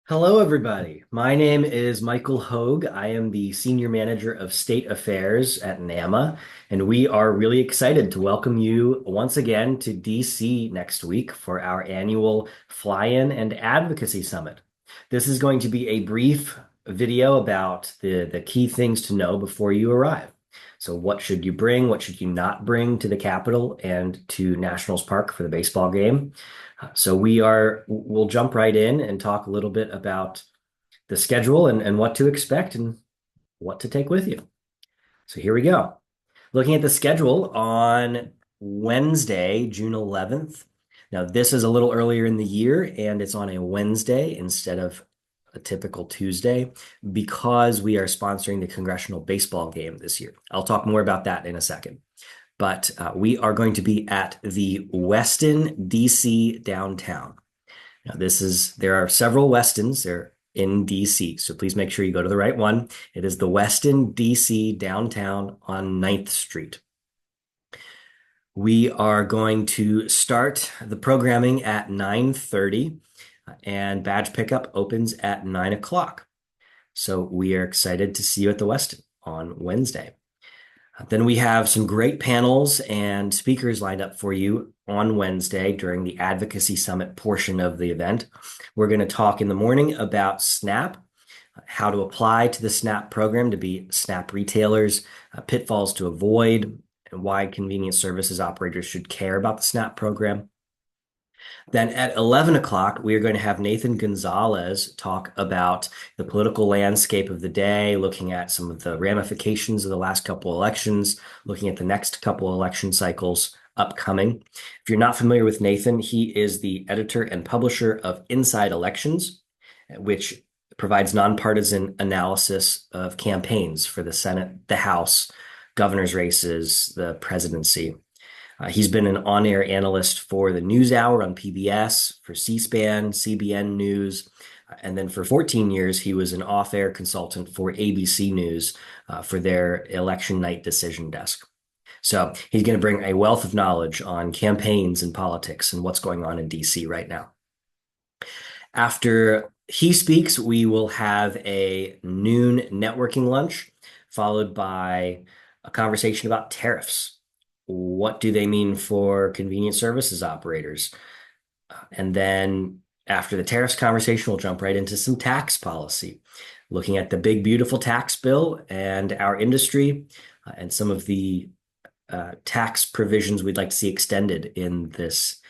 Hello, everybody. My name is Michael Hogg. I am the Senior Manager of State Affairs at NAMA, and we are really excited to welcome you once again to DC next week for our annual Fly-In and Advocacy Summit. This is going to be a brief video about the key things to know before you arrive. So what should you bring? What should you not bring to the Capitol and to Nationals Park for the baseball game? So we'll jump right in and talk a little bit about the schedule and what to expect and what to take with you. So here we go. Looking at the schedule on Wednesday, June 11th. Now, this is a little earlier in the year and it's on a Wednesday instead of a typical Tuesday because we are sponsoring the congressional baseball game this year. I'll talk more about that in a second. But we are going to be at the Westin DC downtown. Now, there are several Westins there in DC, so please make sure you go to the right one. It is the Westin DC downtown on 9th Street. We are going to start the programming at 9:30, and badge pickup opens at 9 o'clock. So we are excited to see you at the Westin on Wednesday. Then we have some great panels and speakers lined up for you on Wednesday during the Advocacy Summit portion of the event. We're going to talk in the morning about SNAP, how to apply to the SNAP program to be SNAP retailers, pitfalls to avoid, and why convenience services operators should care about the SNAP program. Then at 11 o'clock, we are going to have Nathan Gonzalez talk about the political landscape of the day, looking at some of the ramifications of the last couple elections, looking at the next couple election cycles upcoming. If you're not familiar with Nathan, he is the editor and publisher of Inside Elections, which provides nonpartisan analysis of campaigns for the Senate, the House, governor's races, the presidency. He's been an on-air analyst for the NewsHour on PBS, for C-SPAN, CBN News, and then for 14 years, he was an off-air consultant for ABC News for their election night decision desk. So he's going to bring a wealth of knowledge on campaigns and politics and what's going on in DC right now. After he speaks, we will have a noon networking lunch, followed by a conversation about tariffs. What do they mean for convenience services operators? And then after the tariffs conversation, we'll jump right into some tax policy, looking at the big, beautiful tax bill and our industry and some of the tax provisions we'd like to see extended in this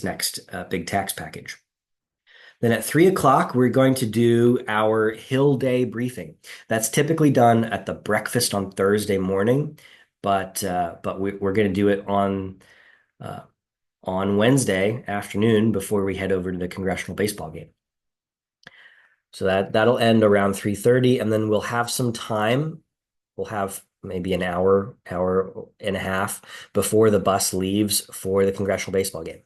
next big tax package. Then at 3 o'clock, we're going to do our Hill Day briefing. That's typically done at the breakfast on Thursday morning, but we're going to do it on Wednesday afternoon before we head over to the congressional baseball game. So that'll end around 3:30, and then we'll have some time. We'll have maybe an hour and a half before the bus leaves for the congressional baseball game.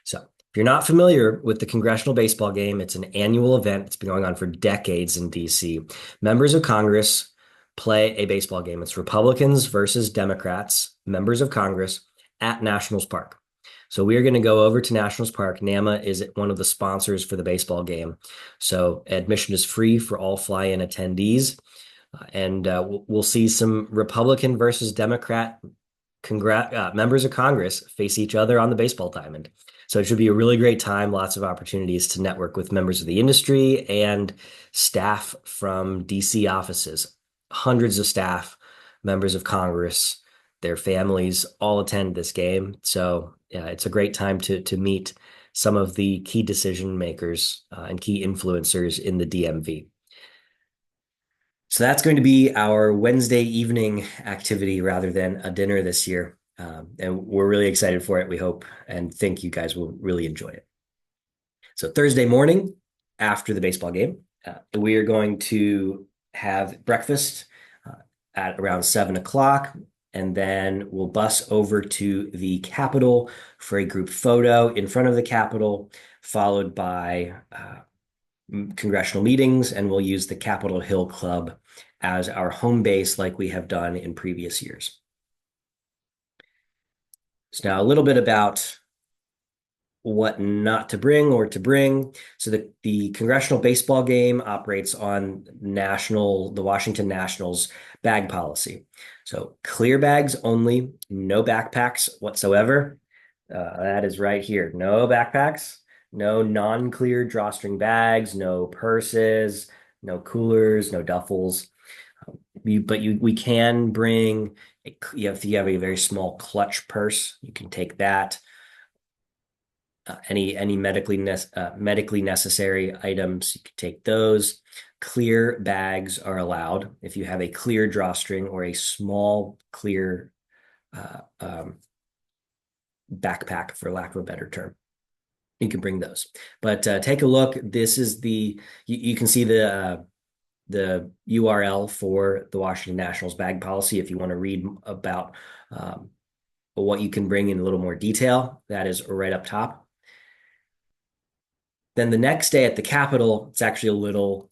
So if you're not familiar with the congressional baseball game, it's an annual event. It's been going on for decades in DC. Members of Congress play a baseball game. It's Republicans versus Democrats, members of Congress at Nationals Park. So we are going to go over to Nationals Park. NAMA is one of the sponsors for the baseball game. So admission is free for all fly-in attendees. And we'll see some Republican versus Democrat members of Congress face each other on the baseball diamond. So it should be a really great time. Lots of opportunities to network with members of the industry and staff from DC offices. Hundreds of staff, members of Congress, their families all attend this game. So yeah, it's a great time to meet some of the key decision makers and key influencers in the DMV. So that's going to be our Wednesday evening activity rather than a dinner this year. And we're really excited for it, we hope, and think you guys will really enjoy it. So Thursday morning, after the baseball game, we are going to have breakfast at around 7 o'clock, and then we'll bus over to the Capitol for a group photo in front of the Capitol, followed by congressional meetings, and we'll use the Capitol Hill Club as our home base like we have done in previous years. So now a little bit about what not to bring or to bring. So the congressional baseball game operates on the Washington Nationals bag policy. So clear bags only, no backpacks whatsoever. That is right here. No backpacks, no non-clear drawstring bags, no purses, no coolers, no duffels. We can bring, if you have a very small clutch purse, you can take that. Any medically necessary items, you can take those. Clear bags are allowed. If you have a clear drawstring or a small clear backpack, for lack of a better term, you can bring those. But take a look. This is you can see the URL for the Washington Nationals bag policy if you want to read about what you can bring in a little more detail. That is right up top. Then the next day at the Capitol, it's actually a little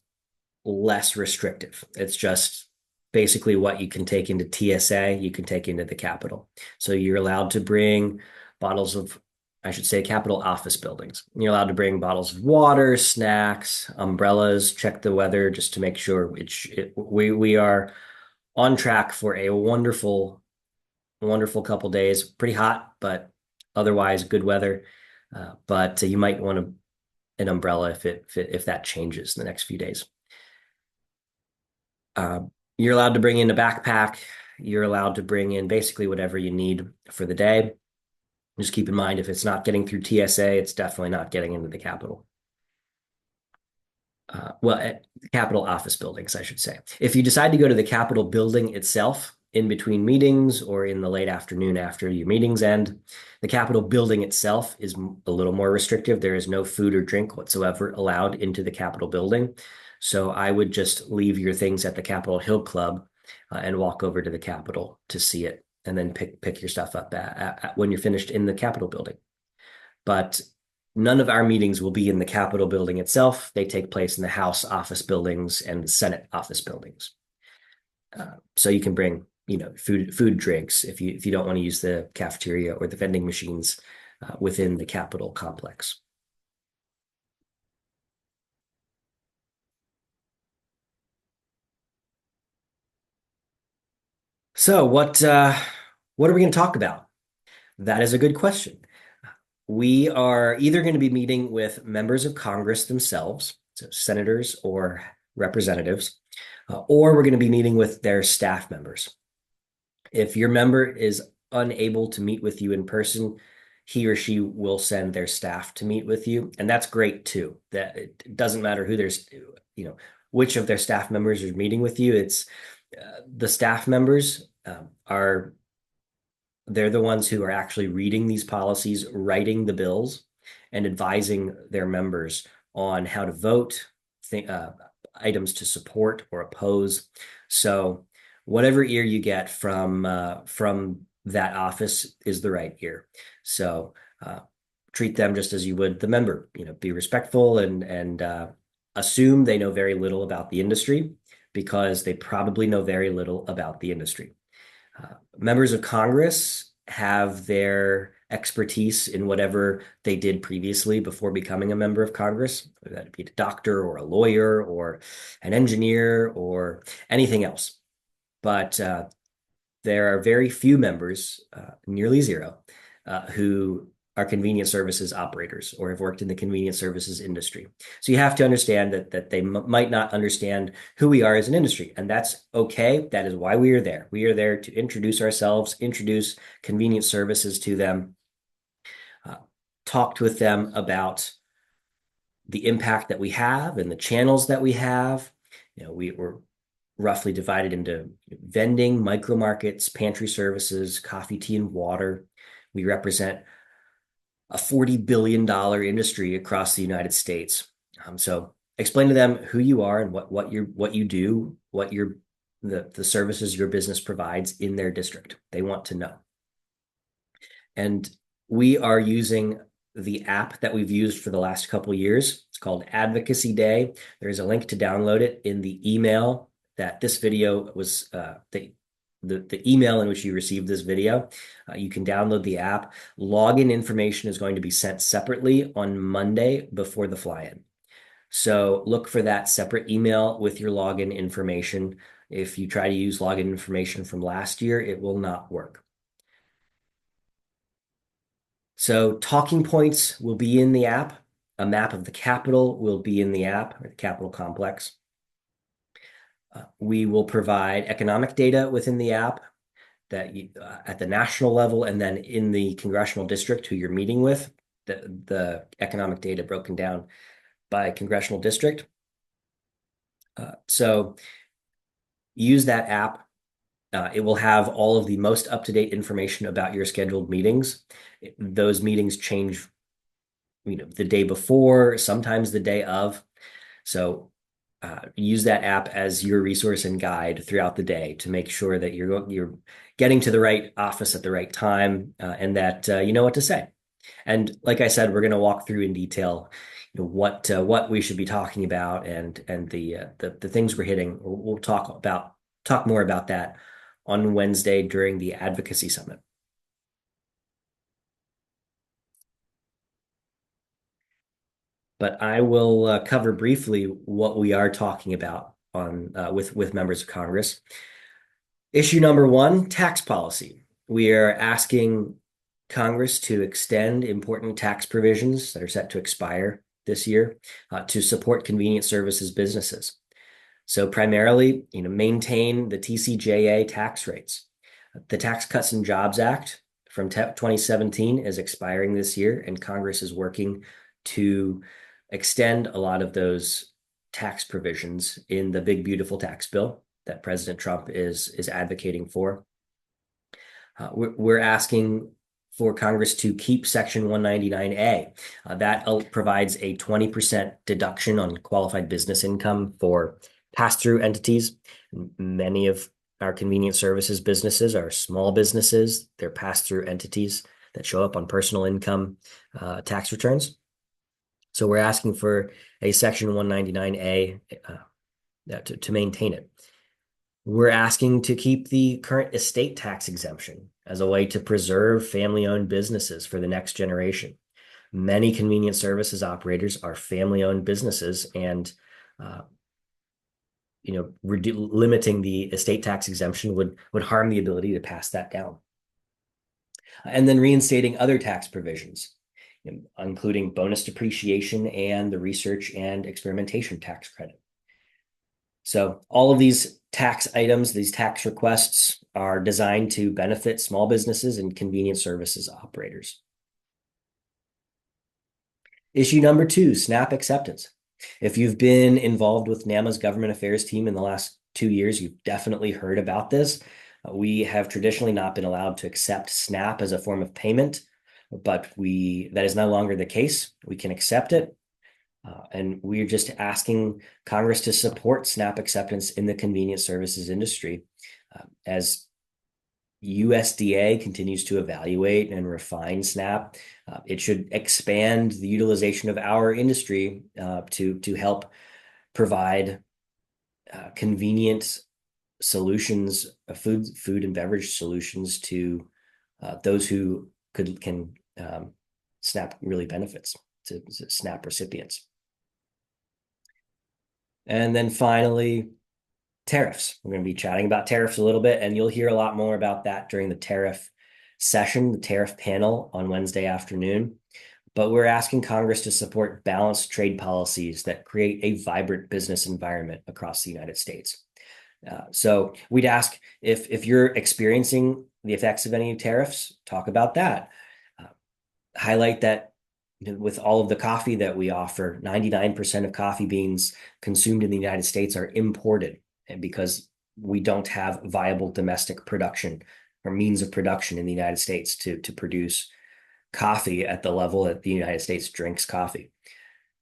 less restrictive. It's just basically what you can take into TSA, you can take into the Capitol. So you're allowed to bring bottles of, I should say, Capitol office buildings. You're allowed to bring bottles of water, snacks, umbrellas, check the weather just to make sure we are on track for a wonderful, wonderful couple days. Pretty hot, but otherwise good weather. But you might want an umbrella if that changes in the next few days. You're allowed to bring in a backpack. You're allowed to bring in basically whatever you need for the day. Just keep in mind, if it's not getting through TSA, it's definitely not getting into the Capitol. At Capitol office buildings, I should say. If you decide to go to the Capitol building itself in between meetings or in the late afternoon after your meetings end, the Capitol building itself is a little more restrictive. There is no food or drink whatsoever allowed into the Capitol building. So I would just leave your things at the Capitol Hill Club and walk over to the Capitol to see it, and then pick your stuff up when you're finished in the Capitol building. But none of our meetings will be in the Capitol building itself. They take place in the House office buildings and the Senate office buildings. So you can bring, food, drinks if you don't want to use the cafeteria or the vending machines within the Capitol complex. So what are we going to talk about? That is a good question. We are either going to be meeting with members of Congress themselves, so senators or representatives, or we're going to be meeting with their staff members. If your member is unable to meet with you in person, he or she will send their staff to meet with you, and that's great too. That it doesn't matter which of their staff members are meeting with you. It's the staff members they're the ones who are actually reading these policies, writing the bills, and advising their members on how to vote, items to support or oppose. So whatever ear you get from that office is the right ear. So treat them just as you would the member. Be respectful and assume they know very little about the industry, because they probably know very little about the industry. Members of Congress have their expertise in whatever they did previously before becoming a member of Congress, whether that be a doctor or a lawyer or an engineer or anything else. But there are very few members, nearly zero, who are convenience services operators or have worked in the convenience services industry. So you have to understand that they might not understand who we are as an industry, and that's okay. That is why we are there. We are there to introduce ourselves, introduce convenience services to them, talked with them about the impact that we have and the channels that we have. We're roughly divided into vending, micro markets, pantry services, coffee, tea, and water. We represent a $40 billion industry across the United States. So explain to them who you are and what you do, the services your business provides in their district. They want to know. And we are using the app that we've used for the last couple of years. It's called Advocacy Day. There's a link to download it in the email that this video was the email in which you received this video. You can download the app. Login information is going to be sent separately on Monday before the fly-in. So look for that separate email with your login information. If you try to use login information from last year, it will not work. So talking points will be in the app. A map of the Capitol will be in the app, or the Capitol complex. We will provide economic data within the app that at the national level, and then in the congressional district who you're meeting with, the economic data broken down by congressional district. So use that app. It will have all of the most up-to-date information about your scheduled meetings. Those meetings change, the day before, sometimes the day of. So use that app as your resource and guide throughout the day to make sure that you're getting to the right office at the right time, and that you know what to say. And like I said, we're going to walk through in detail, what we should be talking about, and the things we're hitting. We'll talk more about that on Wednesday during the Advocacy Summit. But I will cover briefly what we are talking about on with members of Congress. Issue number one, tax policy. We are asking Congress to extend important tax provisions that are set to expire this year to support convenient services businesses. So primarily, maintain the TCJA tax rates. The Tax Cuts and Jobs Act from 2017 is expiring this year, and Congress is working to extend a lot of those tax provisions in the big, beautiful tax bill that President Trump is advocating for. We're asking for Congress to keep Section 199A. That provides a 20% deduction on qualified business income for pass-through entities. Many of our convenient services businesses are small businesses. They're pass-through entities that show up on personal income tax returns. So we're asking for a Section 199A to maintain it. We're asking to keep the current estate tax exemption as a way to preserve family-owned businesses for the next generation. Many convenient services operators are family-owned businesses, and limiting the estate tax exemption would harm the ability to pass that down. And then reinstating other tax provisions, including bonus depreciation and the research and experimentation tax credit. So all of these tax items, these tax requests, are designed to benefit small businesses and convenient services operators. Issue number two, SNAP acceptance. If you've been involved with NAMA's government affairs team in the last 2 years, you've definitely heard about this. We have traditionally not been allowed to accept SNAP as a form of payment, but that is no longer the case. We can accept it. And we're just asking Congress to support SNAP acceptance in the convenience services industry. As USDA continues to evaluate and refine SNAP, it should expand the utilization of our industry to help provide convenient solutions, food and beverage solutions to those who can SNAP really benefits, to SNAP recipients. And then finally, tariffs. We're going to be chatting about tariffs a little bit, and you'll hear a lot more about that during the tariff session, the tariff panel on Wednesday afternoon. But we're asking Congress to support balanced trade policies that create a vibrant business environment across the United States. So we'd ask if you're experiencing the effects of any tariffs, talk about that. Highlight that with all of the coffee that we offer, 99% of coffee beans consumed in the United States are imported, and because we don't have viable domestic production or means of production in the United States to produce coffee at the level that the United States drinks coffee.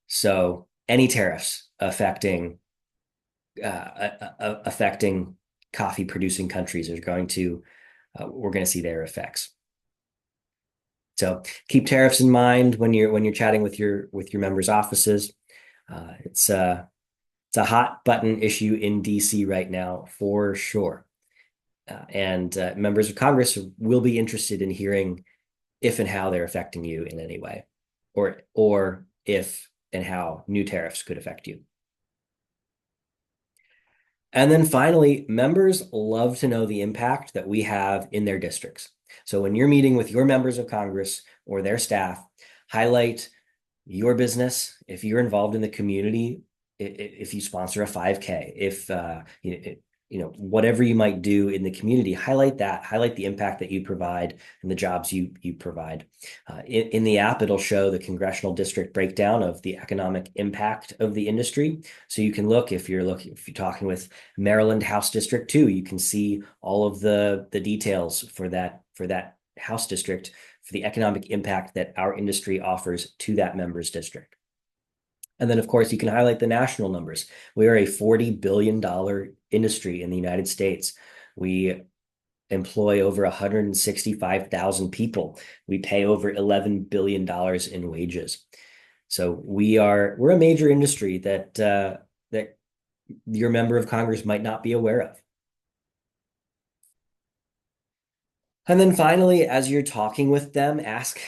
So any tariffs affecting coffee producing countries we're going to see their effects. So keep tariffs in mind when you're chatting with your members' offices. It's a hot button issue in DC right now for sure. and members of Congress will be interested in hearing if and how they're affecting you in any way, or if and how new tariffs could affect you. And then finally, members love to know the impact that we have in their districts. So when you're meeting with your members of Congress or their staff, highlight your business. If you're involved in the community, if you sponsor a 5K, if whatever you might do in the community, highlight the impact that you provide and the jobs you provide. In the app, it'll show the congressional district breakdown of the economic impact of the industry. So you can look if you're talking with Maryland House District 2, you can see all of the details for that House district, for the economic impact that our industry offers to that member's district. And then, of course, you can highlight the national numbers. We are a $40 billion industry in the United States. We employ over 165,000 people. We pay over $11 billion in wages. So we're a major industry that your member of Congress might not be aware of. And then finally, as you're talking with them, ask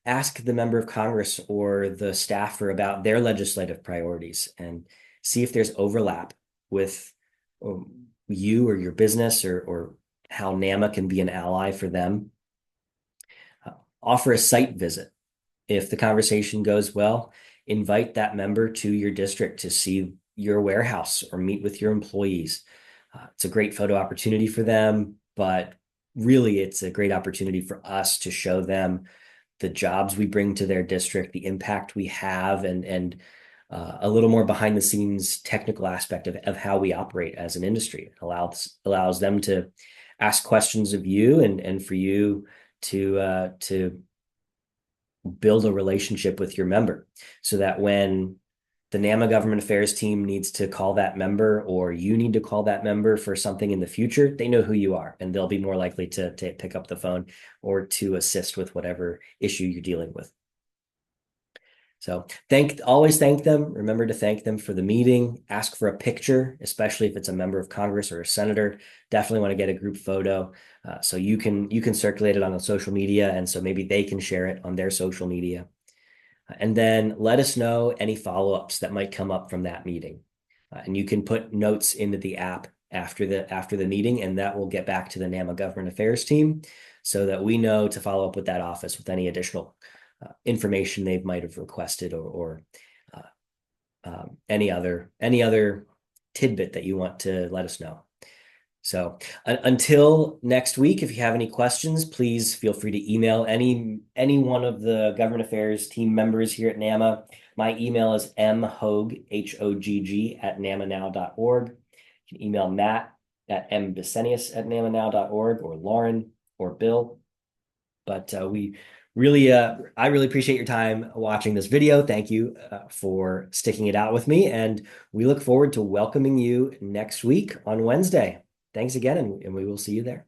the member of Congress or the staffer about their legislative priorities and see if there's overlap with you or your business, or how NAMA can be an ally for them. Offer a site visit. If the conversation goes well, invite that member to your district to see your warehouse or meet with your employees. It's a great photo opportunity for them, but really it's a great opportunity for us to show them the jobs we bring to their district, the impact we have, and a little more behind the scenes technical aspect of how we operate as an industry. It allows them to ask questions of you, and for you to build a relationship with your member, so that when the NAMA government affairs team needs to call that member, or you need to call that member for something in the future, they know who you are, and they'll be more likely to pick up the phone or to assist with whatever issue you're dealing with. So always thank them. Remember to thank them for the meeting. Ask for a picture, especially if it's a member of Congress or a senator. Definitely want to get a group photo, so you can circulate it on the social media, and so maybe they can share it on their social media. And then let us know any follow-ups that might come up from that meeting. And you can put notes into the app after the meeting, and that will get back to the NAMA government affairs team, so that we know to follow up with that office with any additional information they might have requested, or any other tidbit that you want to let us know. So until next week, if you have any questions, please feel free to email any one of the government affairs team members here at NAMA. My email is mhogg, HOGG, @namanow.org. You can email Matt at mbisenius@namanow.org, or Lauren or Bill. But I really appreciate your time watching this video. Thank you for sticking it out with me, and we look forward to welcoming you next week on Wednesday. Thanks again, and we will see you there.